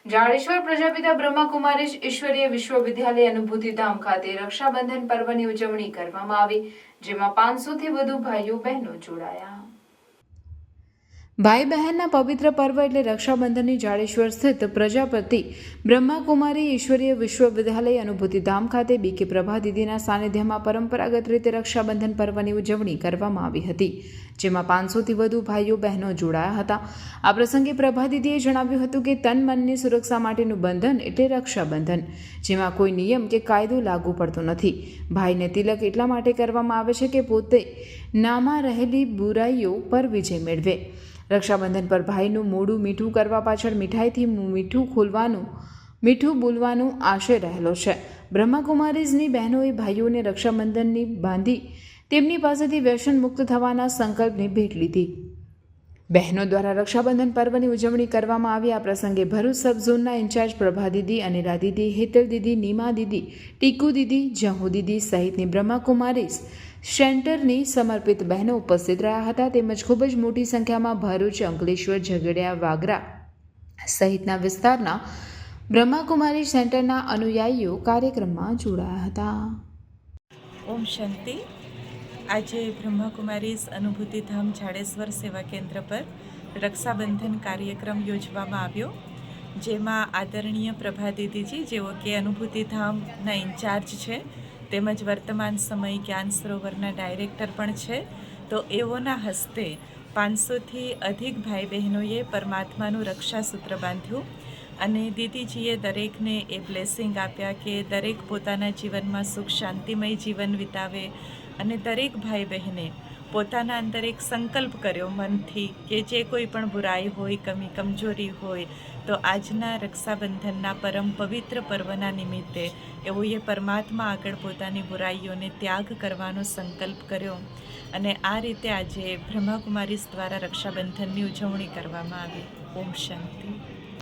જાડેશ્વર પ્રજાપિતા બ્રહ્માકુમારીજ ઈશ્વરીય વિશ્વવિદ્યાલય અનુભૂતિ ધામ ખાતે રક્ષાબંધન પર્વની ઉજવણી કરવામાં આવી, જેમાં 500થી વધુ ભાઈઓ બહેનો જોડાયા। ભાઈ બહેનના પવિત્ર પર્વ એટલે રક્ષાબંધનની જાડેશ્વર સ્થિત પ્રજાપતિ બ્રહ્માકુમારી ઈશ્વરીય વિશ્વવિદ્યાલય અનુભૂતિ ધામ ખાતે બીકે પ્રભા દીદીના સાનિધ્યમાં પરંપરાગત રીતે રક્ષાબંધન પર્વની ઉજવણી કરવામાં આવી હતી, જેમાં 500થી વધુ ભાઈઓ બહેનો જોડાયા હતા। આ પ્રસંગે પ્રભા દીદીએ જણાવ્યું હતું કે તન મનની સુરક્ષા માટેનું બંધન એટલે રક્ષાબંધન, જેમાં કોઈ નિયમ કે કાયદો લાગુ પડતો નથી। ભાઈને તિલક એટલા માટે કરવામાં આવે છે કે પોતે નામાં રહેલી બુરાઈઓ પર વિજય મેળવે। રક્ષાબંધન પર ભાઈનું મોઢું મીઠું કરવા પાછળ મીઠાઈથી મીઠું બોલવાનો આશય રહેલો છે। બ્રહ્માકુમારીઝની બહેનોએ ભાઈઓને રક્ષાબંધનની બાંધી તેમની પાસેથી વ્યસન મુક્ત થવાના સંકલ્પની ભેટ લીધી। બહેનો દ્વારા રક્ષાબંધન પર્વની ઉજવણી કરવામાં આવી। આ પ્રસંગે ભરૂચ સબ ઝોનના ઇન્ચાર્જ પ્રભા દીદી, અનિલા દીદી, હેતલ દીદી, નીમા દીદી, ટીકુ દીદી, જહુ દીદી સહિતની બ્રહ્માકુમારીઝ સેન્ટરની સમર્પિત બહેનો ઉપસ્થિત રહ્યા હતા, તેમજ ખૂબ જ મોટી સંખ્યામાં ભરૂચ, અંકલેશ્વર, ઝઘડિયા, વાગરા સહિતના વિસ્તારના બ્રહ્માકુમારી સેન્ટરના અનુયાયીઓ કાર્યક્રમમાં જોડાયા હતા। ઓમ શાંતિ। આજે બ્રહ્માકુમારીઝ અનુભૂતિ ધામ જાડેશ્વર સેવા કેન્દ્ર પર રક્ષાબંધન કાર્યક્રમ યોજવામાં આવ્યો, જેમાં આદરણીય પ્રભા દીદીજી, જેઓ કે અનુભૂતિ ધામના ઇન્ચાર્જ છે તેમજ વર્તમાન સમય જ્ઞાન સરોવરના ડાયરેક્ટર પણ છે, તો એઓના હસ્તે 500થી અધિક ભાઈ બહેનોએ પરમાત્માનું રક્ષાસૂત્ર બાંધ્યું અને દીદીજીએ દરેકને એ બ્લેસિંગ આપ્યા કે દરેક પોતાના જીવનમાં સુખ શાંતિમય જીવન વિતાવે અને દરેક ભાઈ બહેને પોતાના અંદર એક સંકલ્પ કર્યો મનથી કે જે કોઈ પણ બુરાઈ હોય, કમી કમજોરી હોય, તો આજના રક્ષાબંધનના પરમ પવિત્ર પર્વના નિમિત્તે એઓએ પરમાત્મા આગળ પોતાની બુરાઈઓને ત્યાગ કરવાનો સંકલ્પ કર્યો અને આ રીતે આજે બ્રહ્માકુમારીઝ દ્વારા રક્ષાબંધનની ઉજવણી કરવામાં આવી। ઓમ શાંતિ।